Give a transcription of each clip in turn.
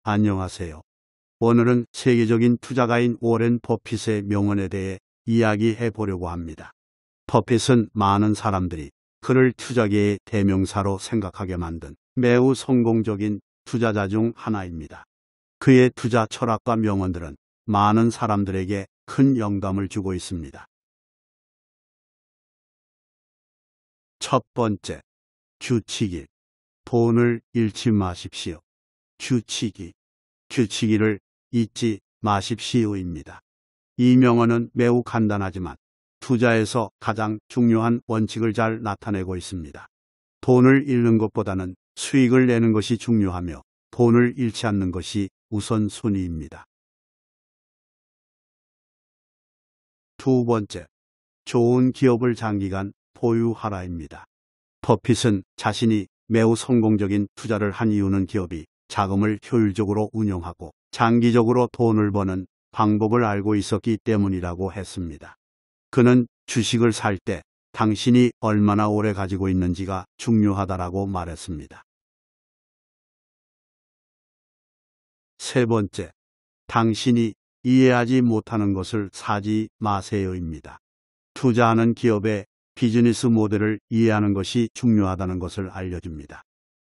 안녕하세요. 오늘은 세계적인 투자가인 워렌 버핏의 명언에 대해 이야기해 보려고 합니다. 버핏은 많은 사람들이 그를 투자계의 대명사로 생각하게 만든 매우 성공적인 투자자 중 하나입니다. 그의 투자 철학과 명언들은 많은 사람들에게 큰 영감을 주고 있습니다. 첫 번째, 규칙이. 돈을 잃지 마십시오. 규칙이를 잊지 마십시오입니다. 이 명언은 매우 간단하지만 투자에서 가장 중요한 원칙을 잘 나타내고 있습니다. 돈을 잃는 것보다는 수익을 내는 것이 중요하며 돈을 잃지 않는 것이 우선순위입니다. 두 번째, 좋은 기업을 장기간 보유하라입니다. 버핏은 자신이 매우 성공적인 투자를 한 이유는 기업이 자금을 효율적으로 운용하고 장기적으로 돈을 버는 방법을 알고 있었기 때문이라고 했습니다. 그는 주식을 살 때 당신이 얼마나 오래 가지고 있는지가 중요하다라고 말했습니다. 세 번째, 당신이 이해하지 못하는 것을 사지 마세요입니다. 투자하는 기업의 비즈니스 모델을 이해하는 것이 중요하다는 것을 알려줍니다.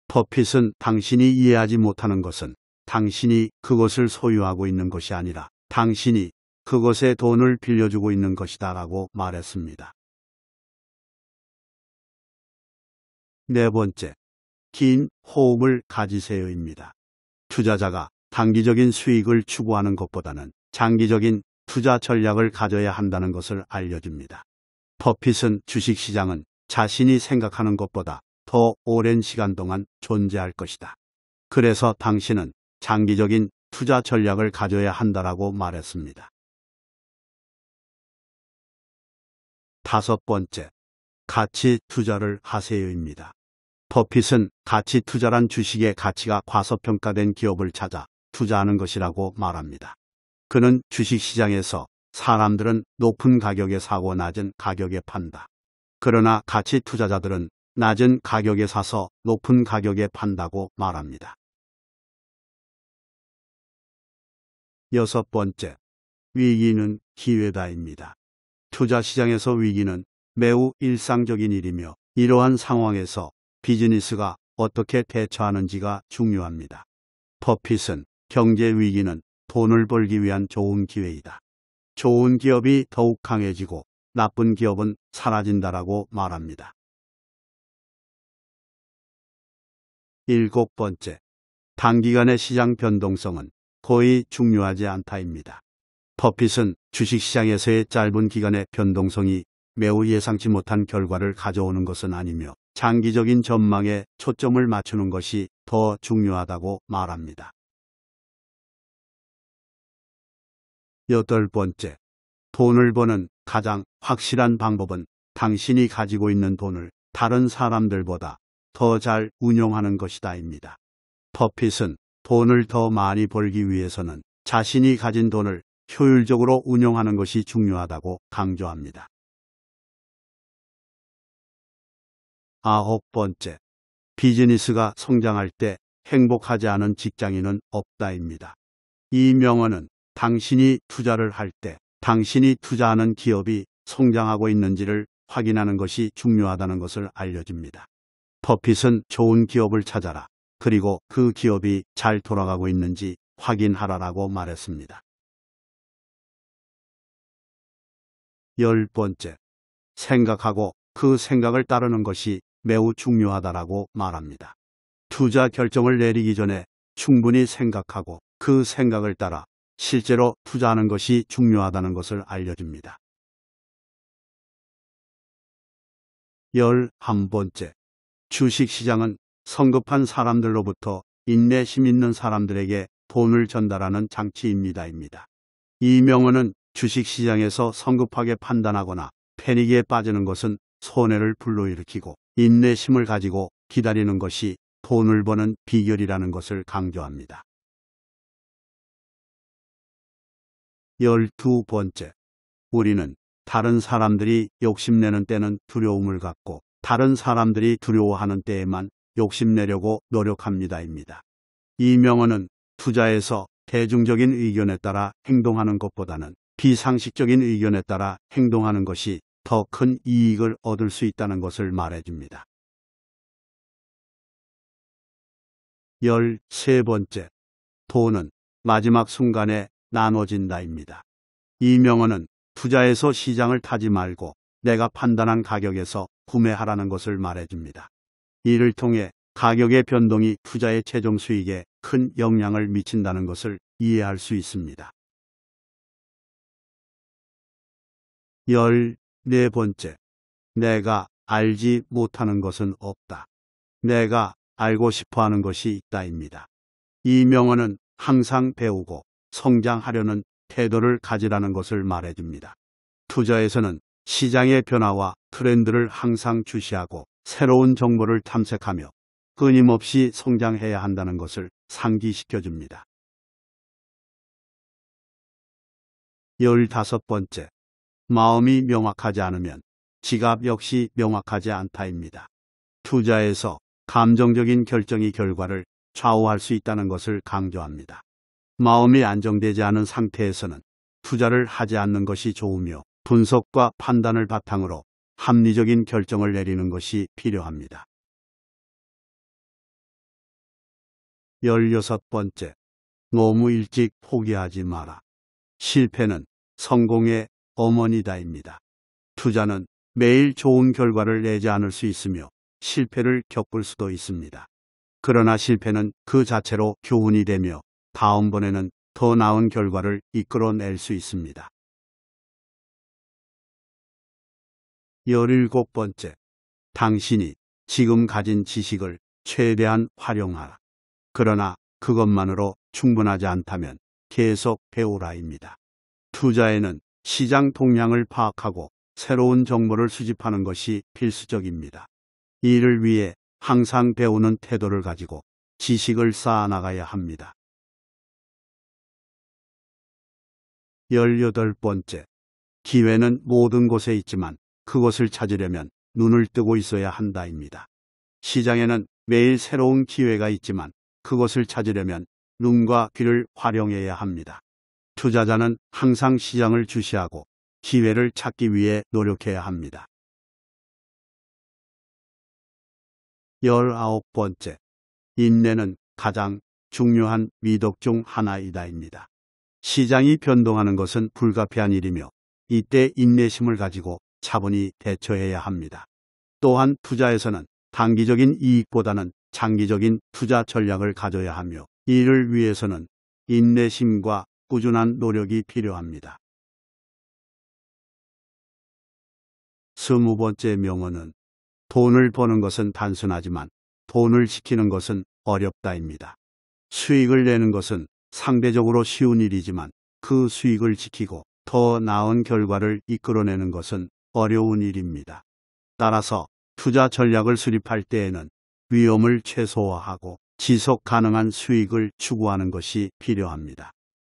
버핏은 당신이 이해하지 못하는 것은 당신이 그것을 소유하고 있는 것이 아니라 당신이 그것에 돈을 빌려주고 있는 것이다 라고 말했습니다. 네 번째, 긴 호흡을 가지세요입니다. 투자자가 단기적인 수익을 추구하는 것보다는 장기적인 투자 전략을 가져야 한다는 것을 알려줍니다. 버핏은 주식시장은 자신이 생각하는 것보다 더 오랜 시간 동안 존재할 것이다. 그래서 당신은 장기적인 투자 전략을 가져야 한다라고 말했습니다. 다섯 번째, 가치 투자를 하세요입니다. 버핏은 가치 투자란 주식의 가치가 과소평가된 기업을 찾아 투자하는 것이라고 말합니다. 그는 주식시장에서 사람들은 높은 가격에 사고 낮은 가격에 판다. 그러나 가치 투자자들은 낮은 가격에 사서 높은 가격에 판다고 말합니다. 여섯 번째, 위기는 기회다입니다. 투자 시장에서 위기는 매우 일상적인 일이며 이러한 상황에서 비즈니스가 어떻게 대처하는지가 중요합니다. 버핏은 경제 위기는 돈을 벌기 위한 좋은 기회이다. 좋은 기업이 더욱 강해지고 나쁜 기업은 사라진다라고 말합니다. 일곱 번째, 단기간의 시장 변동성은 거의 중요하지 않다입니다. 버핏은 주식시장에서의 짧은 기간의 변동성이 매우 예상치 못한 결과를 가져오는 것은 아니며 장기적인 전망에 초점을 맞추는 것이 더 중요하다고 말합니다. 여덟 번째, 돈을 버는 가장 확실한 방법은 당신이 가지고 있는 돈을 다른 사람들보다 더 잘 운용하는 것이다입니다. 버핏은 돈을 더 많이 벌기 위해서는 자신이 가진 돈을 효율적으로 운용하는 것이 중요하다고 강조합니다. 아홉 번째, 비즈니스가 성장할 때 행복하지 않은 직장인은 없다입니다. 이 명언은 당신이 투자를 할 때 당신이 투자하는 기업이 성장하고 있는지를 확인하는 것이 중요하다는 것을 알려줍니다. 버핏은 좋은 기업을 찾아라. 그리고 그 기업이 잘 돌아가고 있는지 확인하라라고 말했습니다. 열 번째, 생각하고 그 생각을 따르는 것이 매우 중요하다라고 말합니다. 투자 결정을 내리기 전에 충분히 생각하고 그 생각을 따라 실제로 투자하는 것이 중요하다는 것을 알려줍니다. 11번째, 주식시장은 성급한 사람들로부터 인내심 있는 사람들에게 돈을 전달하는 장치입니다. 이 명언은 주식시장에서 성급하게 판단하거나 패닉에 빠지는 것은 손해를 불러일으키고 인내심을 가지고 기다리는 것이 돈을 버는 비결이라는 것을 강조합니다. 12번째, 우리는 다른 사람들이 욕심내는 때는 두려움을 갖고 다른 사람들이 두려워하는 때에만 욕심내려고 노력합니다입니다. 이 명언은 투자에서 대중적인 의견에 따라 행동하는 것보다는 비상식적인 의견에 따라 행동하는 것이 더 큰 이익을 얻을 수 있다는 것을 말해줍니다. 13번째, 돈은 마지막 순간에 나눠진다입니다. 이 명언은 투자에서 시장을 타지 말고 내가 판단한 가격에서 구매하라는 것을 말해줍니다. 이를 통해 가격의 변동이 투자의 최종 수익에 큰 영향을 미친다는 것을 이해할 수 있습니다. 14번째, 내가 알지 못하는 것은 없다. 내가 알고 싶어 하는 것이 있다입니다. 이 명언은 항상 배우고 성장하려는 태도를 가지라는 것을 말해줍니다. 투자에서는 시장의 변화와 트렌드를 항상 주시하고 새로운 정보를 탐색하며 끊임없이 성장해야 한다는 것을 상기시켜줍니다. 15번째, 마음이 명확하지 않으면 지갑 역시 명확하지 않다입니다. 투자에서 감정적인 결정이 결과를 좌우할 수 있다는 것을 강조합니다. 마음이 안정되지 않은 상태에서는 투자를 하지 않는 것이 좋으며 분석과 판단을 바탕으로 합리적인 결정을 내리는 것이 필요합니다. 16번째, 너무 일찍 포기하지 마라. 실패는 성공의 어머니다입니다. 투자는 매일 좋은 결과를 내지 않을 수 있으며 실패를 겪을 수도 있습니다. 그러나 실패는 그 자체로 교훈이 되며 다음번에는 더 나은 결과를 이끌어낼 수 있습니다. 17번째, 당신이 지금 가진 지식을 최대한 활용하라. 그러나 그것만으로 충분하지 않다면 계속 배우라입니다. 투자에는 시장 동향을 파악하고 새로운 정보를 수집하는 것이 필수적입니다. 이를 위해 항상 배우는 태도를 가지고 지식을 쌓아나가야 합니다. 18번째, 기회는 모든 곳에 있지만 그것을 찾으려면 눈을 뜨고 있어야 한다입니다. 시장에는 매일 새로운 기회가 있지만 그것을 찾으려면 눈과 귀를 활용해야 합니다. 투자자는 항상 시장을 주시하고 기회를 찾기 위해 노력해야 합니다. 19번째, 인내는 가장 중요한 미덕 중 하나이다입니다. 시장이 변동하는 것은 불가피한 일이며 이때 인내심을 가지고 차분히 대처해야 합니다. 또한 투자에서는 단기적인 이익보다는 장기적인 투자 전략을 가져야 하며 이를 위해서는 인내심과 꾸준한 노력이 필요합니다. 20번째 명언은 돈을 버는 것은 단순하지만 돈을 지키는 것은 어렵다입니다. 수익을 내는 것은 상대적으로 쉬운 일이지만 그 수익을 지키고 더 나은 결과를 이끌어내는 것은 어려운 일입니다. 따라서 투자 전략을 수립할 때에는 위험을 최소화하고 지속 가능한 수익을 추구하는 것이 필요합니다.